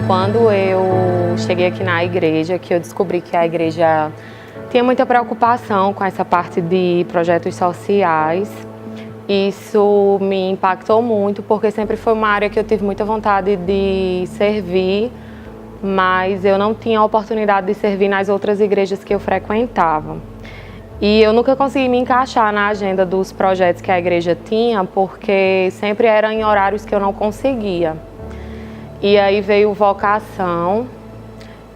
Quando eu cheguei aqui na igreja, que eu descobri que a igreja tinha muita preocupação com essa parte de projetos sociais, isso me impactou muito, porque sempre foi uma área que eu tive muita vontade de servir, mas eu não tinha a oportunidade de servir nas outras igrejas que eu frequentava. E eu nunca consegui me encaixar na agenda dos projetos que a igreja tinha, porque sempre eram em horários que eu não conseguia. E aí veio vocação,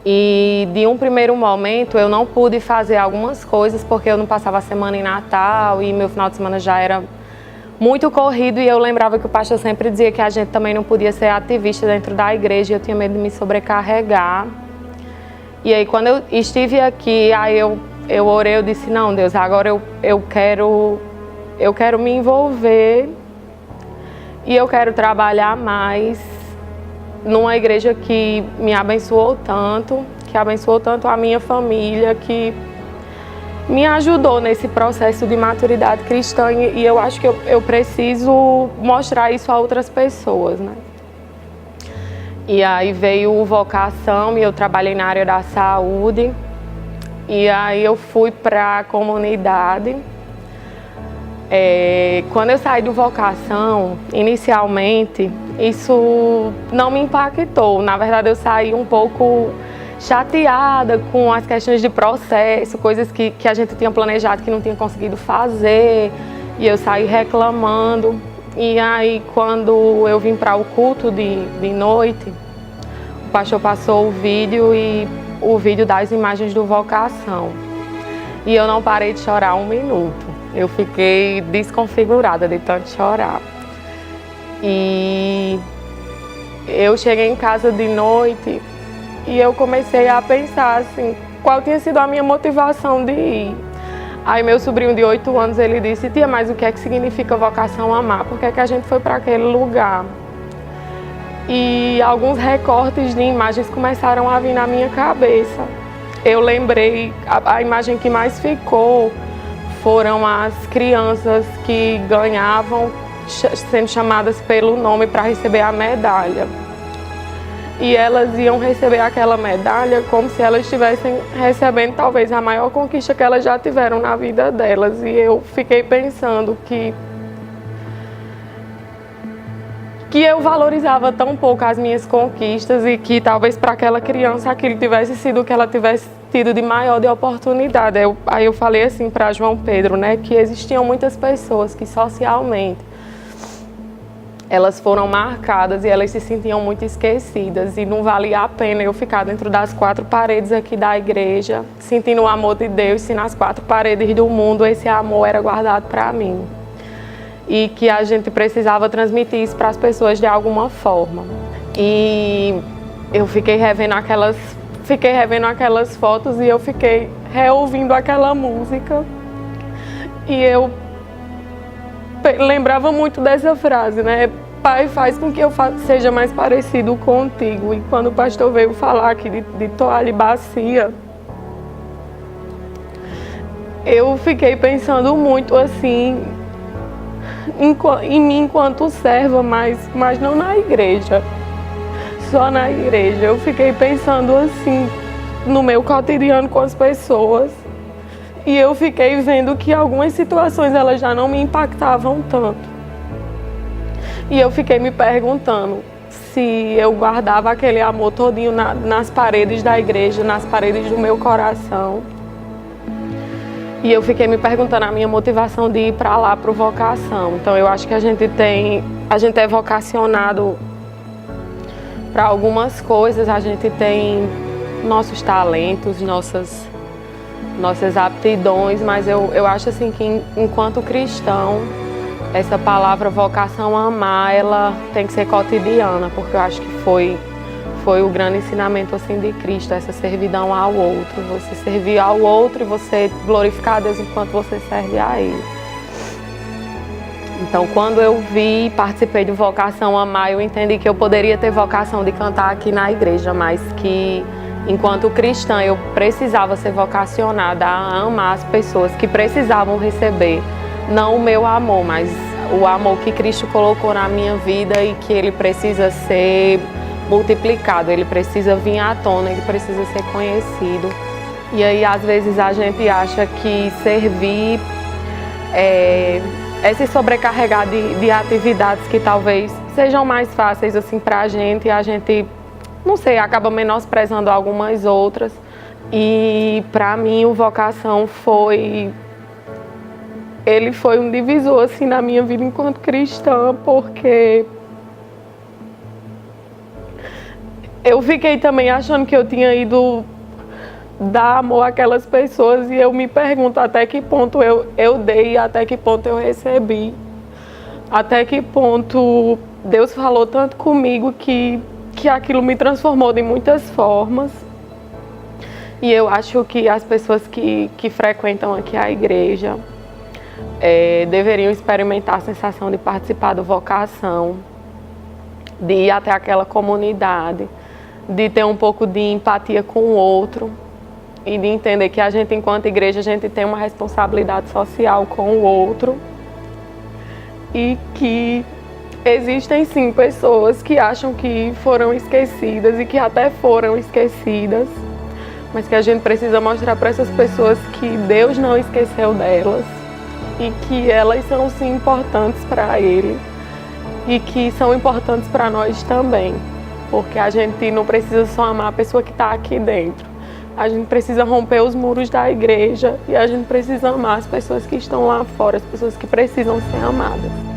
e de um primeiro momento eu não pude fazer algumas coisas, porque eu não passava a semana em Natal, e meu final de semana já era muito corrido, e eu lembrava que o pastor sempre dizia que a gente também não podia ser ativista dentro da igreja, e eu tinha medo de me sobrecarregar. E aí quando eu estive aqui, aí eu orei, eu disse, não, Deus, agora eu quero me envolver e eu quero trabalhar mais numa igreja que me abençoou tanto, que abençoou tanto a minha família, que me ajudou nesse processo de maturidade cristã, e eu acho que eu preciso mostrar isso a outras pessoas, né? E aí veio vocação e eu trabalhei na área da saúde. E aí eu fui para a comunidade. Quando eu saí do vocação, inicialmente, isso não me impactou. Na verdade, eu saí um pouco chateada com as questões de processo, coisas que a gente tinha planejado que não tinha conseguido fazer. E eu saí reclamando. E aí, quando eu vim para o culto de noite, o pastor passou o vídeo das imagens do vocação. E eu não parei de chorar um minuto. Eu fiquei desconfigurada de tanto chorar. E eu cheguei em casa de noite e eu comecei a pensar assim, qual tinha sido a minha motivação de ir. Aí meu sobrinho de 8 anos, ele disse, tia, mas o que é que significa vocação amar? Por que é que a gente foi para aquele lugar? E alguns recortes de imagens começaram a vir na minha cabeça. Eu lembrei, a imagem que mais ficou foram as crianças que ganhavam, sendo chamadas pelo nome para receber a medalha. E elas iam receber aquela medalha como se elas estivessem recebendo talvez a maior conquista que elas já tiveram na vida delas. E eu fiquei pensando que eu valorizava tão pouco as minhas conquistas e que talvez para aquela criança aquilo tivesse sido o que ela tivesse tido de maior de oportunidade. Aí eu falei assim para João Pedro, né, que existiam muitas pessoas que socialmente elas foram marcadas e elas se sentiam muito esquecidas e não valia a pena eu ficar dentro das 4 paredes aqui da igreja, sentindo o amor de Deus, se nas 4 paredes do mundo esse amor era guardado para mim. E que a gente precisava transmitir isso para as pessoas de alguma forma. E eu fiquei revendo aquelas fotos e eu fiquei reouvindo aquela música. E eu lembrava muito dessa frase, né? Pai, faz com que eu seja mais parecido contigo. E quando o pastor veio falar aqui de toalha e bacia, eu fiquei pensando muito assim em mim enquanto serva, mas não na igreja, só na igreja. Eu fiquei pensando assim no meu cotidiano com as pessoas e eu fiquei vendo que algumas situações elas já não me impactavam tanto. E eu fiquei me perguntando se eu guardava aquele amor todinho nas paredes da igreja, nas paredes do meu coração. E eu fiquei me perguntando a minha motivação de ir para lá, para o vocação. Então eu acho que a gente é vocacionado para algumas coisas, a gente tem nossos talentos, nossas aptidões, mas eu acho assim que enquanto cristão, essa palavra vocação amar, ela tem que ser cotidiana, porque eu acho que foi o grande ensinamento assim de Cristo, essa servidão ao outro, você servir ao outro e você glorificar a Deus enquanto você serve a Ele. Então, quando eu participei de Vocação Amar, eu entendi que eu poderia ter vocação de cantar aqui na igreja, mas que, enquanto cristã, eu precisava ser vocacionada a amar as pessoas que precisavam receber, não o meu amor, mas o amor que Cristo colocou na minha vida e que ele precisa ser multiplicado, ele precisa vir à tona, ele precisa ser conhecido. E aí, às vezes, a gente acha que servir é se sobrecarregar de atividades que talvez sejam mais fáceis assim para a gente não sei, acaba menosprezando algumas outras. E para mim o vocação ele foi um divisor assim na minha vida enquanto cristã, porque eu fiquei também achando que eu tinha ido dar amor àquelas pessoas e eu me pergunto até que ponto eu dei, até que ponto eu recebi, até que ponto Deus falou tanto comigo que aquilo me transformou de muitas formas. E eu acho que as pessoas que frequentam aqui a igreja deveriam experimentar a sensação de participar do vocação, de ir até aquela comunidade, de ter um pouco de empatia com o outro e de entender que a gente, enquanto igreja, a gente tem uma responsabilidade social com o outro e que existem sim pessoas que acham que foram esquecidas e que até foram esquecidas, mas que a gente precisa mostrar para essas pessoas que Deus não esqueceu delas e que elas são sim importantes para Ele e que são importantes para nós também, porque a gente não precisa só amar a pessoa que está aqui dentro, a gente precisa romper os muros da igreja e a gente precisa amar as pessoas que estão lá fora, as pessoas que precisam ser amadas.